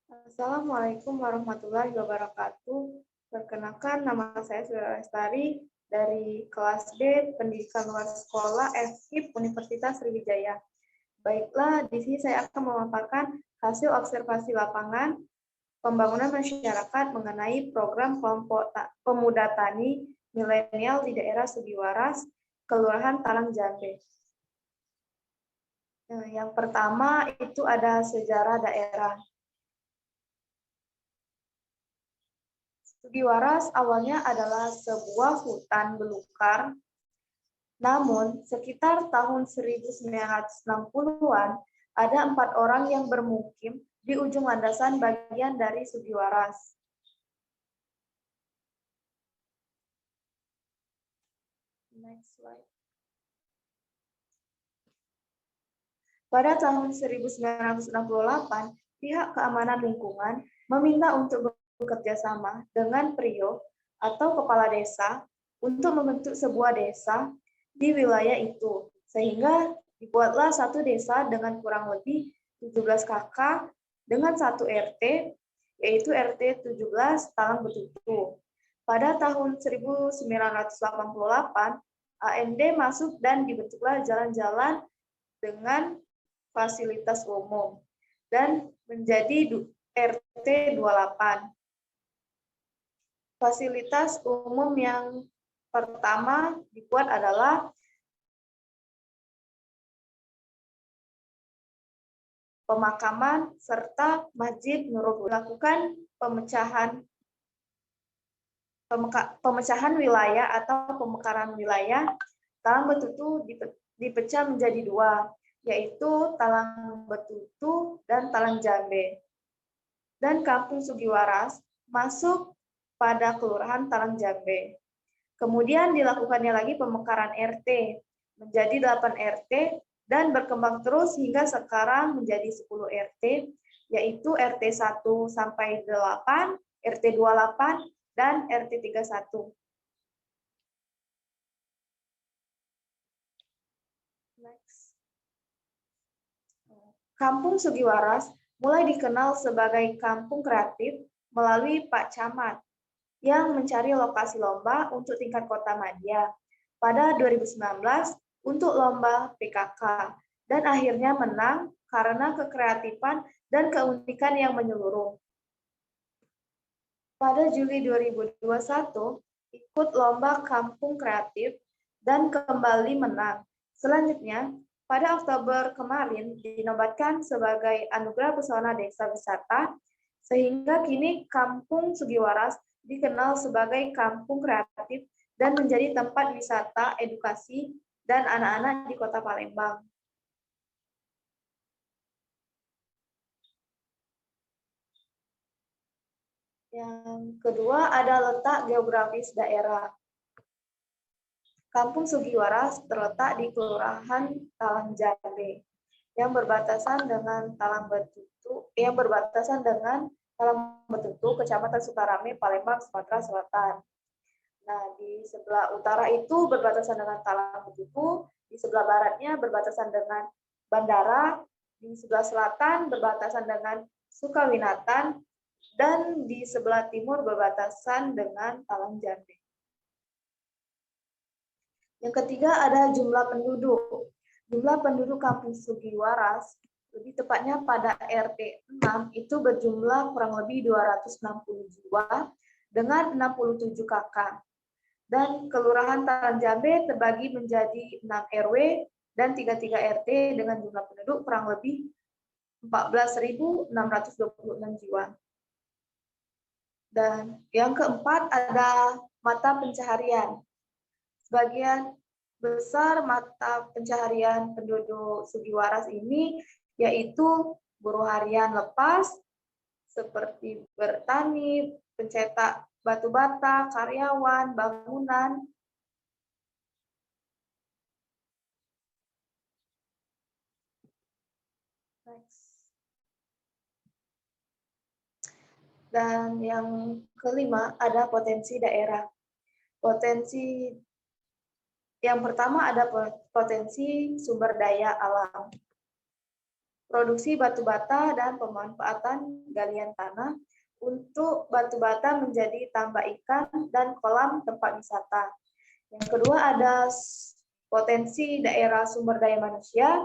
Assalamualaikum warahmatullahi wabarakatuh. Perkenalkan, nama saya Surya Lestari dari kelas B Pendidikan Luar Sekolah FKIP Universitas Sriwijaya. Baiklah, di sini saya akan memaparkan hasil observasi lapangan pembangunan masyarakat mengenai program kelompok pemuda tani milenial di daerah Sugiwaras, Kelurahan Talang Jambe. Yang pertama itu ada sejarah daerah. Sugiwaras awalnya adalah sebuah hutan belukar, namun sekitar tahun 1960-an ada 4 orang yang bermukim di ujung landasan bagian dari Sugiwaras. Next slide. Pada tahun 1968, pihak keamanan lingkungan meminta untuk bekerja sama dengan Prio atau kepala desa untuk membentuk sebuah desa di wilayah itu, sehingga dibuatlah satu desa dengan kurang lebih 17 KK dengan satu RT, yaitu RT 17 Talang Betutu. Pada tahun 1988, AND masuk dan dibentuklah jalan-jalan dengan fasilitas umum dan menjadi RT 28. Fasilitas umum yang pertama dibuat adalah pemakaman serta Masjid Nurul Huda. Lakukan pemecahan wilayah atau pemekaran wilayah. Talang Betutu dipecah menjadi 2, yaitu Talang Betutu dan Talang Jambe. Dan Kampung Sugiwaras masuk pada Kelurahan Talang Jambe. Kemudian dilakukannya lagi pemekaran RT menjadi 8 RT dan berkembang terus hingga sekarang menjadi 10 RT, yaitu RT 1 sampai 8, RT 28, dan RT 31. Next. Kampung Sugiwaras mulai dikenal sebagai kampung kreatif melalui Pak Camat yang mencari lokasi lomba untuk tingkat kota madya pada 2019 untuk lomba PKK dan akhirnya menang karena kekreatifan dan keunikan yang menyeluruh. Pada Juli 2021 ikut lomba kampung kreatif dan kembali menang. Selanjutnya, pada Oktober kemarin dinobatkan sebagai Anugerah Pesona Desa Wisata, sehingga kini Kampung Sugiwaras dikenal sebagai kampung kreatif dan menjadi tempat wisata, edukasi, dan anak-anak di Kota Palembang. Yang kedua ada letak geografis daerah. Kampung Sugiwaras terletak di Kelurahan Talang Jambe yang berbatasan dengan Talang Betutu, Kecamatan Sukarame, Palembang, Sumatera Selatan. Nah, di sebelah utara itu berbatasan dengan Talang Betutu, di sebelah baratnya berbatasan dengan bandara, di sebelah selatan berbatasan dengan Sukawinatan, dan di sebelah timur berbatasan dengan Talang Jambe. Yang ketiga ada jumlah penduduk. Jumlah penduduk Kampung Sugiwaras, lebih tepatnya pada RT 6, itu berjumlah kurang lebih 260 jiwa dengan 67 KK. Dan Kelurahan Talang Jambe terbagi menjadi 6 RW dan 33 RT dengan jumlah penduduk kurang lebih 14.626 jiwa. Dan yang keempat ada mata pencaharian. Sebagian besar mata pencaharian penduduk Sugiwaras ini yaitu buruh harian lepas, seperti bertani, pencetak batu bata, karyawan, bangunan. Dan yang kelima ada potensi daerah. Potensi yang pertama ada potensi sumber daya alam. produksi batu bata, dan pemanfaatan galian tanah untuk batu bata menjadi tambak ikan dan kolam tempat wisata. Yang kedua ada potensi daerah sumber daya manusia,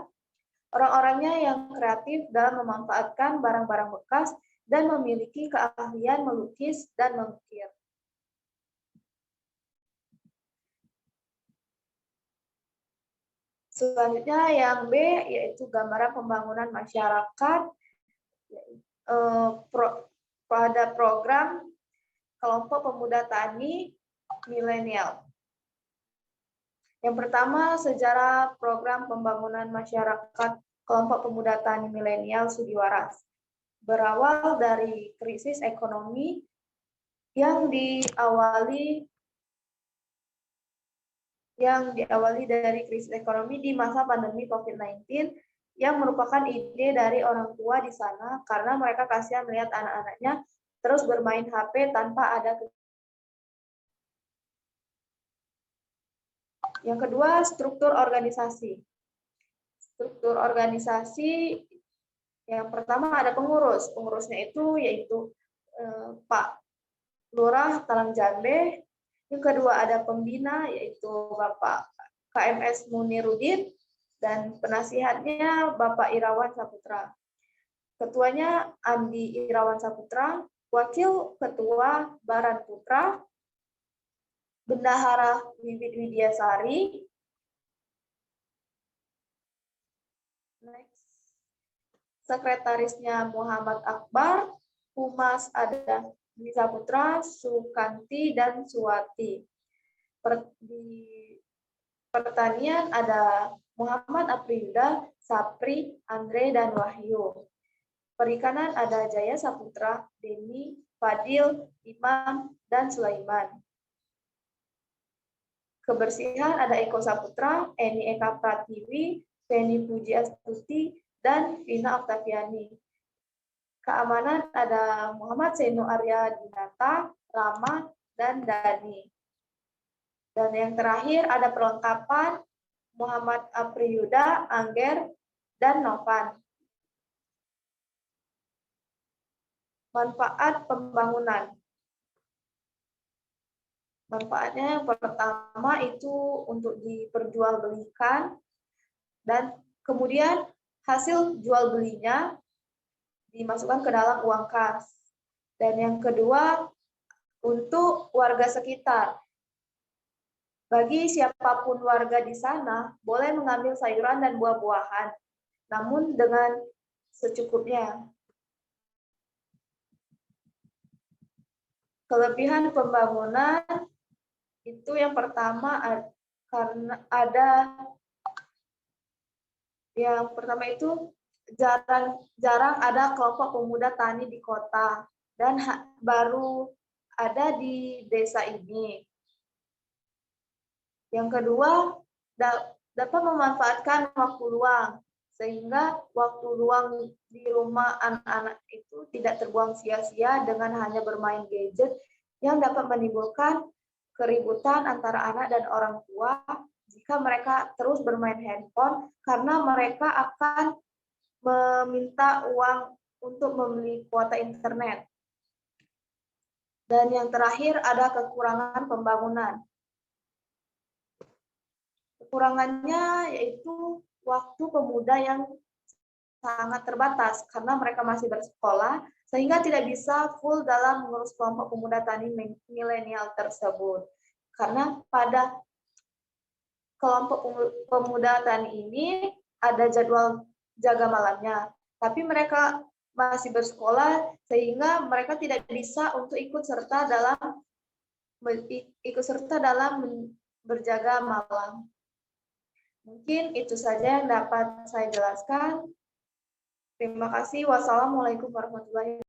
orang-orangnya yang kreatif dalam memanfaatkan barang-barang bekas dan memiliki keahlian melukis dan mengukir. Selanjutnya yang B yaitu gambaran pembangunan masyarakat pada program kelompok pemuda tani milenial. Yang pertama, sejarah program pembangunan masyarakat kelompok pemuda tani milenial Sudiwaras. Berawal dari krisis ekonomi yang diawali dari krisis ekonomi di masa pandemi COVID-19 yang merupakan ide dari orang tua di sana karena mereka kasihan melihat anak-anaknya terus bermain HP tanpa ada. Yang kedua, struktur organisasi. Struktur organisasi yang pertama ada pengurus. Pengurusnya itu yaitu Pak Lurah Talangjambe. Yang kedua ada pembina yaitu Bapak KMS Munirudin dan penasihatnya Bapak Irawan Saputra. Ketuanya Andi Irawan Saputra, Wakil Ketua Baran Putra, Bendahara Wibit Widiasari, Sekretarisnya Muhammad Akbar, Humas ada Dwi Saputra, Sukanti, dan Suwati. Di pertanian ada Muhammad Apriyuda, Sapri, Andre, dan Wahyu. Perikanan ada Jaya Saputra, Deni, Fadil, Imam, dan Sulaiman. Kebersihan ada Eko Saputra, Eni Eka Pratiwi, Feni Puji Astuti, dan Vina Oktaviani. Keamanan ada Muhammad Seno Arya Dinata, Rama, dan Dani. Dan yang terakhir ada perlengkapan Muhammad Apriyuda, Angger, dan Novan. Manfaat pembangunan. Manfaatnya yang pertama itu untuk diperjualbelikan dan kemudian hasil jual belinya dimasukkan ke dalam uang kas. Dan yang kedua untuk warga sekitar. Bagi siapapun warga di sana boleh mengambil sayuran dan buah-buahan, namun dengan secukupnya. Kelebihan pembangunan itu yang pertama karena itu jarang ada kelompok pemuda tani di kota dan baru ada di desa ini. Yang kedua, dapat memanfaatkan waktu luang sehingga waktu luang di rumah anak-anak itu tidak terbuang sia-sia dengan hanya bermain gadget yang dapat menimbulkan keributan antara anak dan orang tua jika mereka terus bermain handphone karena mereka akan meminta uang untuk membeli kuota internet. Dan yang terakhir ada kekurangan pembangunan. Kekurangannya yaitu waktu pemuda yang sangat terbatas karena mereka masih bersekolah sehingga tidak bisa full dalam mengurus kelompok pemuda tani milenial tersebut. Karena pada kelompok pemuda tani ini ada jadwal jaga malamnya, tapi mereka masih bersekolah sehingga mereka tidak bisa untuk ikut serta dalam berjaga malam. Mungkin itu saja yang dapat saya jelaskan. Terima kasih. Wassalamualaikum warahmatullahi wabarakatuh.